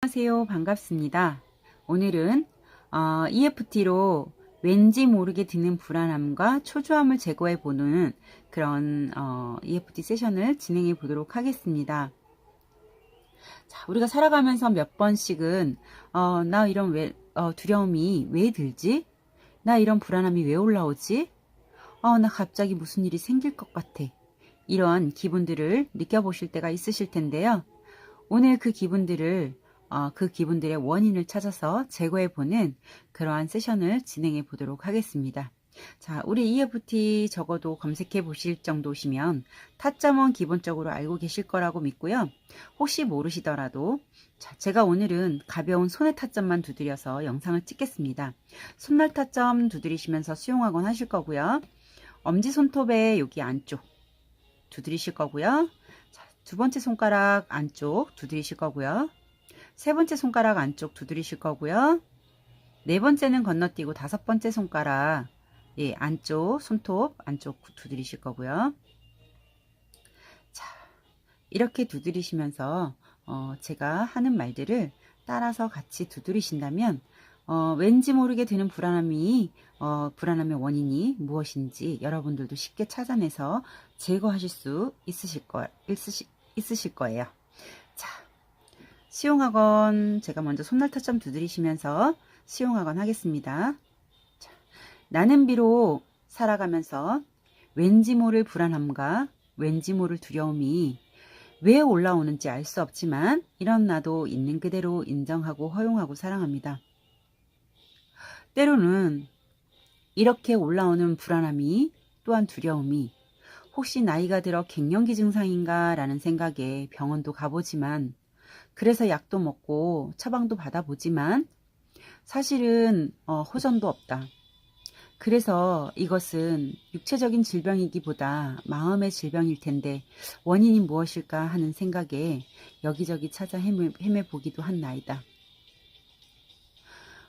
안녕하세요. 반갑습니다. 오늘은 EFT로 왠지 모르게 드는 불안함과 초조함을 제거해 보는 그런 EFT 세션을 진행해 보도록 하겠습니다. 자, 우리가 살아가면서 몇 번씩은 나 이런 두려움이 왜 들지? 나 이런 불안함이 왜 올라오지? 나 갑자기 무슨 일이 생길 것 같아. 이런 기분들을 느껴보실 때가 있으실 텐데요. 오늘 그 기분들의 원인을 찾아서 제거해보는 그러한 세션을 진행해 보도록 하겠습니다. 자, 우리 EFT 적어도 검색해 보실 정도시면 타점은 기본적으로 알고 계실 거라고 믿고요. 혹시 모르시더라도 제가 오늘은 가벼운 손의 타점만 두드려서 영상을 찍겠습니다. 손날 타점 두드리시면서 수용하곤 하실 거고요. 엄지손톱에 여기 안쪽 두드리실 거고요. 두 번째 손가락 안쪽 두드리실 거고요. 세 번째 손가락 안쪽 두드리실 거고요. 네 번째는 건너뛰고 다섯 번째 손가락 안쪽 손톱 안쪽 두드리실 거고요. 자, 이렇게 두드리시면서 제가 하는 말들을 따라서 같이 두드리신다면 왠지 모르게 드는 불안함의 원인이 무엇인지 여러분들도 쉽게 찾아내서 제거하실 수 있으실 거예요. 자, 시용학원 제가 먼저 손날 타점 두드리시면서 시용학원 하겠습니다. 자, 나는 비록 살아가면서 왠지 모를 불안함과 왠지 모를 두려움이 왜 올라오는지 알 수 없지만 이런 나도 있는 그대로 인정하고 허용하고 사랑합니다. 때로는 이렇게 올라오는 불안함이 또한 두려움이 혹시 나이가 들어 갱년기 증상인가 라는 생각에 병원도 가보지만 그래서 약도 먹고 처방도 받아보지만 사실은 호전도 없다. 그래서 이것은 육체적인 질병이기보다 마음의 질병일 텐데 원인이 무엇일까 하는 생각에 여기저기 찾아 헤매보기도 한 나이다.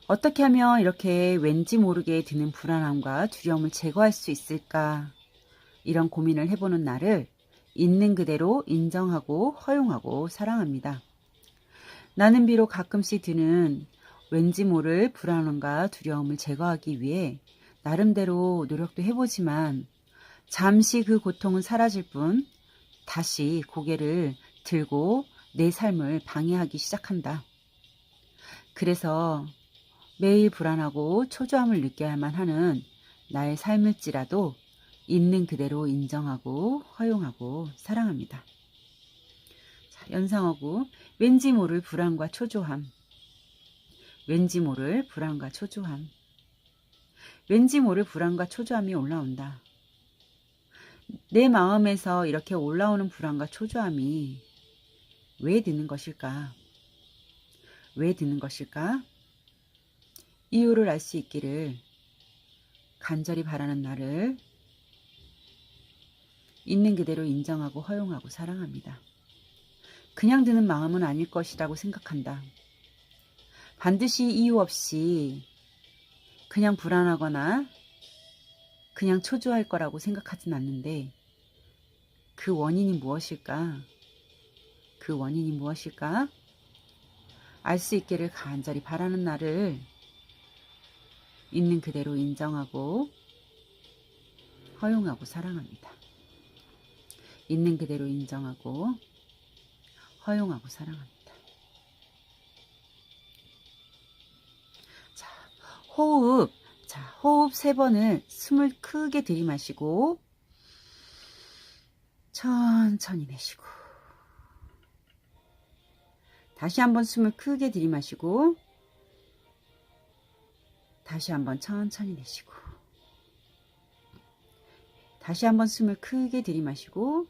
어떻게 하면 이렇게 왠지 모르게 드는 불안함과 두려움을 제거할 수 있을까? 이런 고민을 해보는 나를 있는 그대로 인정하고 허용하고 사랑합니다. 나는 비록 가끔씩 드는 왠지 모를 불안함과 두려움을 제거하기 위해 나름대로 노력도 해보지만 잠시 그 고통은 사라질 뿐 다시 고개를 들고 내 삶을 방해하기 시작한다. 그래서 매일 불안하고 초조함을 느껴야만 하는 나의 삶일지라도 있는 그대로 인정하고 허용하고 사랑합니다. 자, 연상하고 왠지 모를 불안과 초조함, 왠지 모를 불안과 초조함, 왠지 모를 불안과 초조함이 올라온다. 내 마음에서 이렇게 올라오는 불안과 초조함이 왜 드는 것일까? 왜 드는 것일까? 이유를 알 수 있기를 간절히 바라는 나를 있는 그대로 인정하고 허용하고 사랑합니다. 그냥 드는 마음은 아닐 것이라고 생각한다. 반드시 이유 없이 그냥 불안하거나 그냥 초조할 거라고 생각하진 않는데 그 원인이 무엇일까? 그 원인이 무엇일까? 알 수 있기를 간절히 바라는 나를 있는 그대로 인정하고 허용하고 사랑합니다. 있는 그대로 인정하고 허용하고 사랑합니다. 자, 호흡. 자, 호흡 3번을 숨을 크게 들이마시고 천천히 내쉬고 다시 한번 숨을 크게 들이마시고 다시 한번 천천히 내쉬고 다시 한번 숨을 크게 들이마시고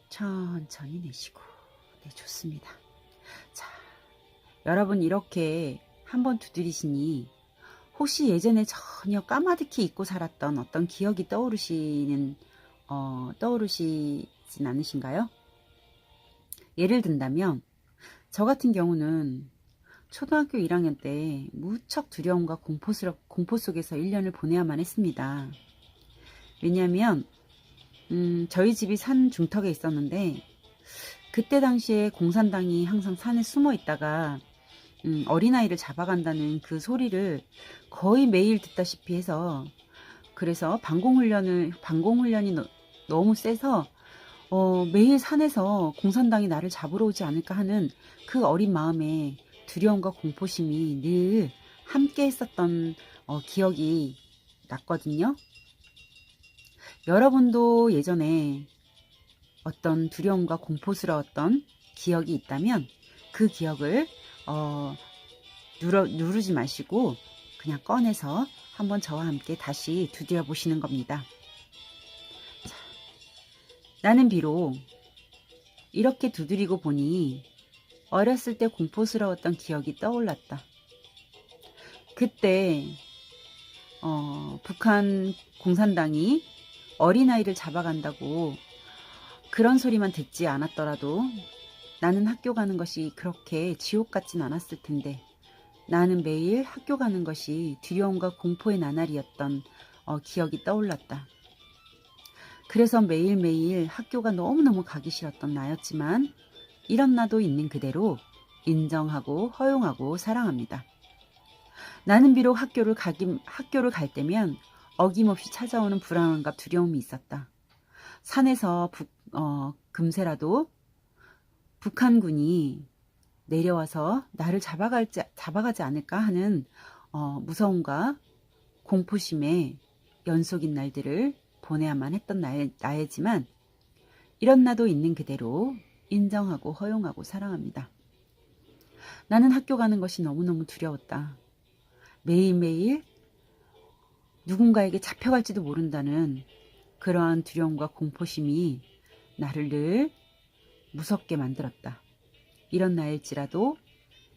천천히 내쉬고 네, 좋습니다. 자, 여러분 이렇게 한번 두드리시니 혹시 예전에 전혀 까마득히 잊고 살았던 어떤 기억이 떠오르시진 않으신가요? 예를 든다면 저 같은 경우는 초등학교 1학년 때 무척 두려움과 공포 속에서 1년을 보내야만 했습니다. 왜냐하면 저희 집이 산 중턱에 있었는데 그때 당시에 공산당이 항상 산에 숨어 있다가 어린아이를 잡아간다는 그 소리를 거의 매일 듣다시피 해서, 그래서 방공훈련이 너무 세서 매일 산에서 공산당이 나를 잡으러 오지 않을까 하는 그 어린 마음에 두려움과 공포심이 늘 함께 했었던 기억이 났거든요. 여러분도 예전에 어떤 두려움과 공포스러웠던 기억이 있다면 그 기억을 누르지 마시고 그냥 꺼내서 한번 저와 함께 다시 두드려 보시는 겁니다. 자, 나는 비록 이렇게 두드리고 보니 어렸을 때 공포스러웠던 기억이 떠올랐다. 그때 북한 공산당이 어린아이를 잡아간다고 그런 소리만 듣지 않았더라도 나는 학교 가는 것이 그렇게 지옥 같진 않았을 텐데, 나는 매일 학교 가는 것이 두려움과 공포의 나날이었던 기억이 떠올랐다. 그래서 매일매일 학교가 너무너무 가기 싫었던 나였지만 이런 나도 있는 그대로 인정하고 허용하고 사랑합니다. 나는 비록 학교를 갈 때면 어김없이 찾아오는 불안함과 두려움이 있었다. 산에서 금세라도 북한군이 내려와서 나를 잡아가지 않을까 하는 무서움과 공포심에 연속인 날들을 보내야만 했던 나이지만 이런 나도 있는 그대로 인정하고 허용하고 사랑합니다. 나는 학교 가는 것이 너무너무 두려웠다. 매일매일 누군가에게 잡혀갈지도 모른다는 그러한 두려움과 공포심이 나를 늘 무섭게 만들었다. 이런 나일지라도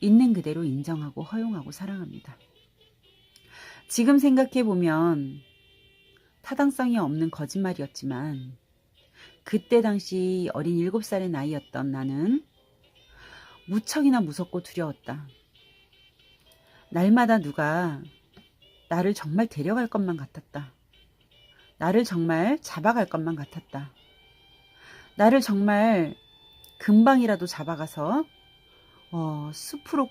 있는 그대로 인정하고 허용하고 사랑합니다. 지금 생각해보면 타당성이 없는 거짓말이었지만 그때 당시 어린 7살의 나이였던 나는 무척이나 무섭고 두려웠다. 날마다 누가 나를 정말 데려갈 것만 같았다. 나를 정말 잡아갈 것만 같았다. 나를 정말 금방이라도 잡아가서 숲으로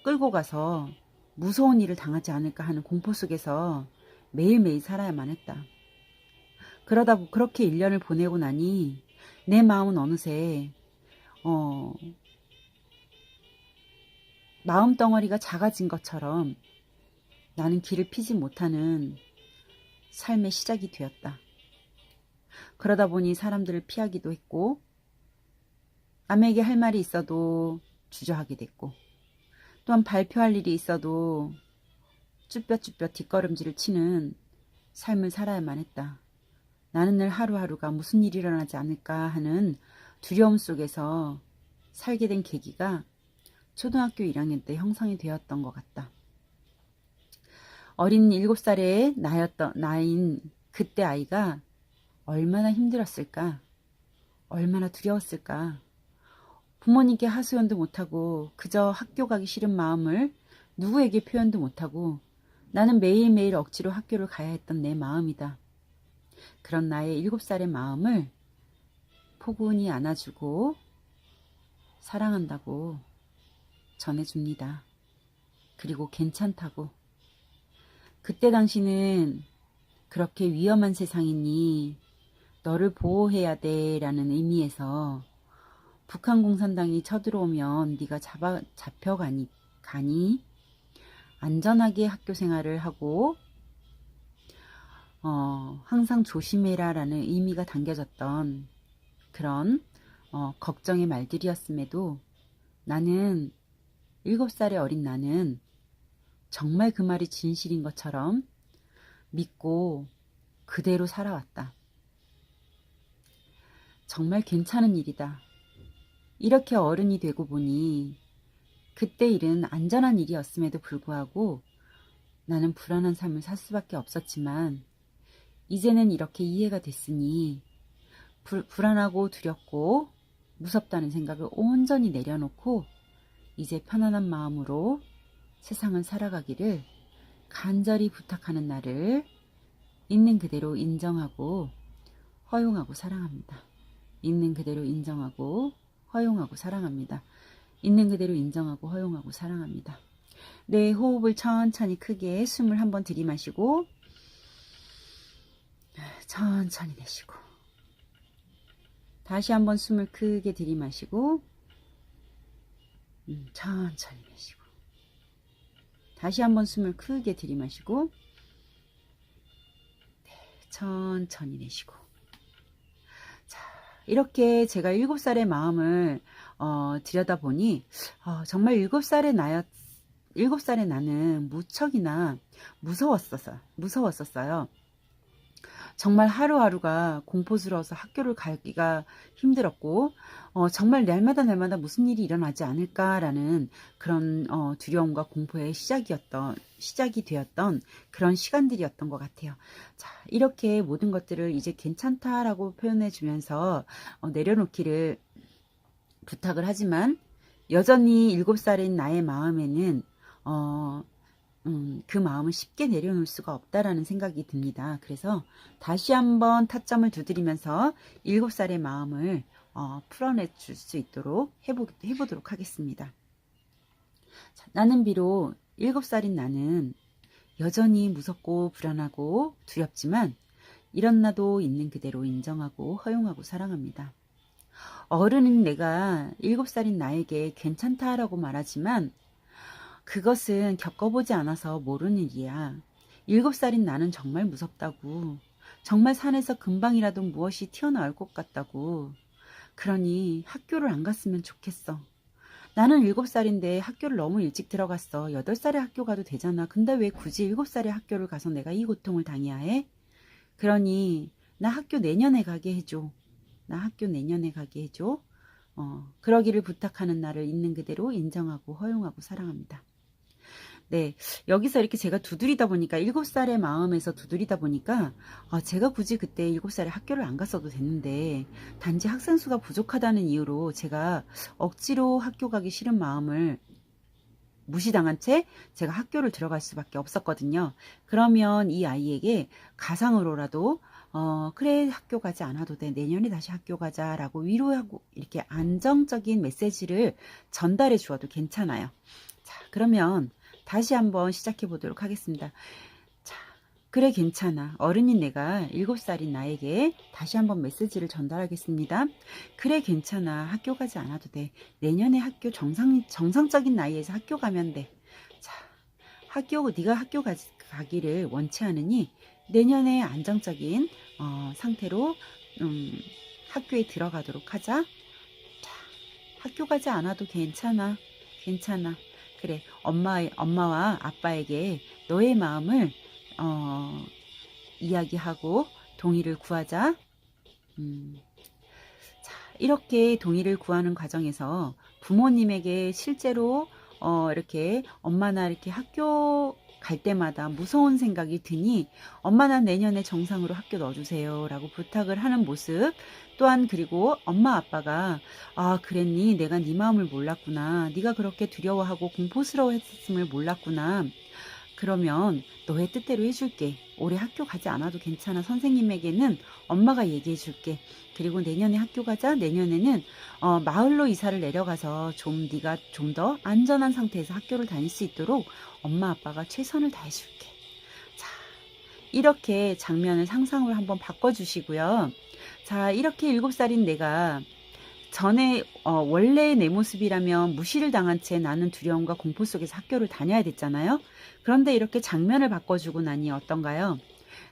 끌고 가서 무서운 일을 당하지 않을까 하는 공포 속에서 매일매일 살아야만 했다. 그러다 그렇게 1년을 보내고 나니 내 마음은 어느새 마음 덩어리가 작아진 것처럼 나는 길을 피지 못하는 삶의 시작이 되었다. 그러다 보니 사람들을 피하기도 했고 남에게 할 말이 있어도 주저하게 됐고 또한 발표할 일이 있어도 쭈뼛쭈뼛 뒷걸음질을 치는 삶을 살아야만 했다. 나는 늘 하루하루가 무슨 일이 일어나지 않을까 하는 두려움 속에서 살게 된 계기가 초등학교 1학년 때 형성이 되었던 것 같다. 어린 7살의 나인 그때 아이가 얼마나 힘들었을까? 얼마나 두려웠을까? 부모님께 하소연도 못하고 그저 학교 가기 싫은 마음을 누구에게 표현도 못하고 나는 매일매일 억지로 학교를 가야 했던 내 마음이다. 그런 나의 7살의 마음을 포근히 안아주고 사랑한다고 전해줍니다. 그리고 괜찮다고. 그때 당시는 그렇게 위험한 세상이니 너를 보호해야 돼 라는 의미에서 북한 공산당이 쳐들어오면 네가 잡혀가니 안전하게 학교 생활을 하고 항상 조심해라 라는 의미가 담겨졌던 그런 걱정의 말들이었음에도 나는 7살의 어린 나는 정말 그 말이 진실인 것처럼 믿고 그대로 살아왔다. 정말 괜찮은 일이다. 이렇게 어른이 되고 보니 그때 일은 안전한 일이었음에도 불구하고 나는 불안한 삶을 살 수밖에 없었지만 이제는 이렇게 이해가 됐으니 불안하고 두렵고 무섭다는 생각을 온전히 내려놓고 이제 편안한 마음으로 세상을 살아가기를 간절히 부탁하는 나를 있는 그대로 인정하고 허용하고 사랑합니다. 있는 그대로 인정하고 허용하고 사랑합니다. 있는 그대로 인정하고 허용하고 사랑합니다. 네, 호흡을 천천히 크게 숨을 한번 들이마시고 천천히 내쉬고 다시 한번 숨을 크게 들이마시고 천천히 내쉬고 다시 한번 숨을 크게 들이마시고 네, 천천히 내쉬고 자, 이렇게 제가 7살의 마음을 들여다보니 정말 7살의 나는 무척이나 무서웠었어요. 정말 하루하루가 공포스러워서 학교를 가기가 힘들었고 정말 날마다 무슨 일이 일어나지 않을까라는 그런 두려움과 공포의 시작이 되었던 그런 시간들이었던 것 같아요. 자, 이렇게 모든 것들을 이제 괜찮다라고 표현해 주면서 내려놓기를 부탁을 하지만 여전히 7살인 나의 마음에는 그 마음을 쉽게 내려놓을 수가 없다라는 생각이 듭니다. 그래서 다시 한번 타점을 두드리면서 7살의 마음을 풀어내 줄 수 있도록 해보도록 하겠습니다. 자, 나는 비록 7살인 나는 여전히 무섭고 불안하고 두렵지만 이런 나도 있는 그대로 인정하고 허용하고 사랑합니다. 어른인 내가 7살인 나에게 괜찮다라고 말하지만 그것은 겪어보지 않아서 모르는 일이야. 7살인 나는 정말 무섭다고. 정말 산에서 금방이라도 무엇이 튀어나올 것 같다고. 그러니 학교를 안 갔으면 좋겠어. 나는 7살인데 학교를 너무 일찍 들어갔어. 8살에 학교 가도 되잖아. 근데 왜 굳이 7살에 학교를 가서 내가 이 고통을 당해야 해? 그러니 나 학교 내년에 가게 해줘. 나 학교 내년에 가게 해줘. 그러기를 부탁하는 나를 있는 그대로 인정하고 허용하고 사랑합니다. 네, 여기서 이렇게 제가 두드리다 보니까 7살의 마음에서 두드리다 보니까 제가 굳이 그때 7살에 학교를 안 갔어도 됐는데 단지 학생 수가 부족하다는 이유로 제가 억지로 학교 가기 싫은 마음을 무시당한 채 제가 학교를 들어갈 수밖에 없었거든요. 그러면 이 아이에게 가상으로라도 그래 학교 가지 않아도 돼. 내년에 다시 학교 가자 라고 위로하고 이렇게 안정적인 메시지를 전달해 주어도 괜찮아요. 자, 그러면 다시 한번 시작해 보도록 하겠습니다. 자, 그래 괜찮아. 어른인 내가 7살인 나에게 다시 한번 메시지를 전달하겠습니다. 그래 괜찮아. 학교 가지 않아도 돼. 내년에 학교 정상적인 나이에서 학교 가면 돼. 자, 네가 학교 가기를 원치 않으니 내년에 안정적인 상태로 학교에 들어가도록 하자. 자, 학교 가지 않아도 괜찮아. 괜찮아. 그래, 엄마와 아빠에게 너의 마음을 이야기하고 동의를 구하자. 자, 이렇게 동의를 구하는 과정에서 부모님에게 실제로 이렇게 엄마나 이렇게 학교 갈 때마다 무서운 생각이 드니 엄마 나 내년에 정상으로 학교 넣어주세요 라고 부탁을 하는 모습, 또한 그리고 엄마 아빠가 그랬니? 내가 네 마음을 몰랐구나. 네가 그렇게 두려워하고 공포스러워했음을 몰랐구나. 그러면 너의 뜻대로 해줄게. 올해 학교 가지 않아도 괜찮아. 선생님에게는 엄마가 얘기해 줄게. 그리고 내년에 학교 가자. 내년에는 마을로 이사를 내려가서 네가 좀 더 안전한 상태에서 학교를 다닐 수 있도록 엄마 아빠가 최선을 다해 줄게. 자, 이렇게 장면을 상상을 한번 바꿔주시고요. 자, 이렇게 7살인 내가 전에 원래 내 모습이라면 무시를 당한 채 나는 두려움과 공포 속에서 학교를 다녀야 됐잖아요. 그런데 이렇게 장면을 바꿔주고 나니 어떤가요?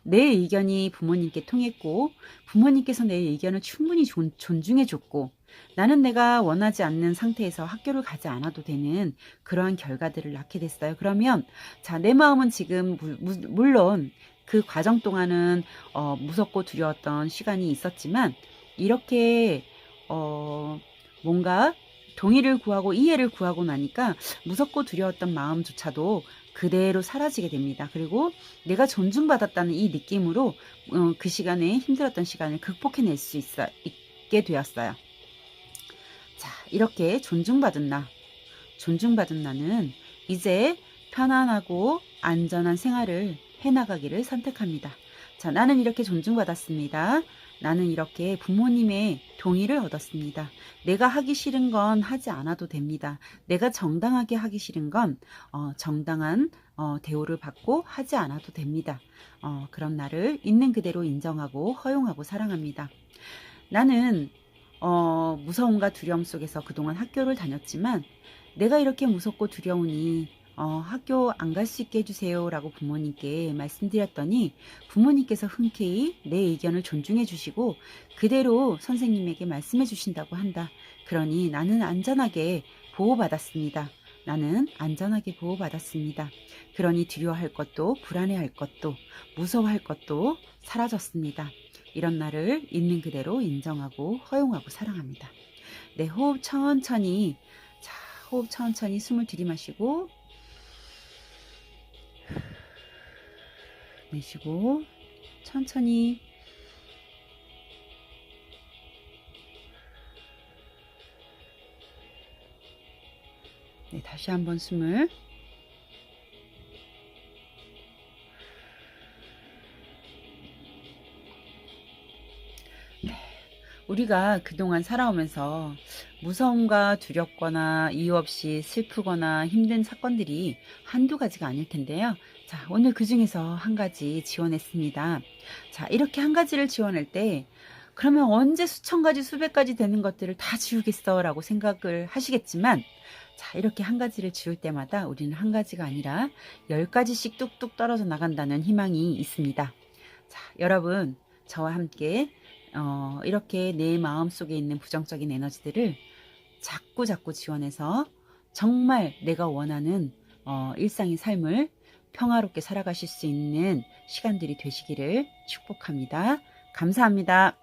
내 의견이 부모님께 통했고 부모님께서 내 의견을 충분히 존중해줬고 나는 내가 원하지 않는 상태에서 학교를 가지 않아도 되는 그러한 결과들을 낳게 됐어요. 그러면 자, 내 마음은 지금 물론 그 과정 동안은 무섭고 두려웠던 시간이 있었지만 이렇게 뭔가 동의를 구하고 이해를 구하고 나니까 무섭고 두려웠던 마음조차도 그대로 사라지게 됩니다. 그리고 내가 존중받았다는 이 느낌으로 그 시간에 힘들었던 시간을 극복해낼 수 있게 되었어요. 자, 이렇게 존중받은 나는 이제 편안하고 안전한 생활을 해나가기를 선택합니다. 자, 나는 이렇게 존중받았습니다. 나는 이렇게 부모님의 동의를 얻었습니다. 내가 하기 싫은 건 하지 않아도 됩니다. 내가 정당하게 하기 싫은 건 정당한 대우를 받고 하지 않아도 됩니다. 그런 나를 있는 그대로 인정하고 허용하고 사랑합니다. 나는 무서움과 두려움 속에서 그동안 학교를 다녔지만 내가 이렇게 무섭고 두려우니 학교 안 갈 수 있게 해주세요 라고 부모님께 말씀드렸더니 부모님께서 흔쾌히 내 의견을 존중해 주시고 그대로 선생님에게 말씀해 주신다고 한다. 그러니 나는 안전하게 보호받았습니다. 나는 안전하게 보호받았습니다. 그러니 두려워할 것도 불안해할 것도 무서워할 것도 사라졌습니다. 이런 나를 있는 그대로 인정하고 허용하고 사랑합니다. 네, 호흡 천천히. 자, 호흡 천천히 숨을 들이마시고 내쉬고 천천히 네, 다시 한번 숨을 우리가 그동안 살아오면서 무서움과 두렵거나 이유 없이 슬프거나 힘든 사건들이 한두 가지가 아닐 텐데요. 자, 오늘 그 중에서 한 가지 지원했습니다. 자, 이렇게 한 가지를 지원할 때 그러면 언제 수천 가지 수백 가지 되는 것들을 다 지우겠어 라고 생각을 하시겠지만 자, 이렇게 한 가지를 지울 때마다 우리는 한 가지가 아니라 10가지씩 뚝뚝 떨어져 나간다는 희망이 있습니다. 자, 여러분 저와 함께 이렇게 내 마음속에 있는 부정적인 에너지들을 자꾸 지원해서 정말 내가 원하는 일상의 삶을 평화롭게 살아가실 수 있는 시간들이 되시기를 축복합니다. 감사합니다.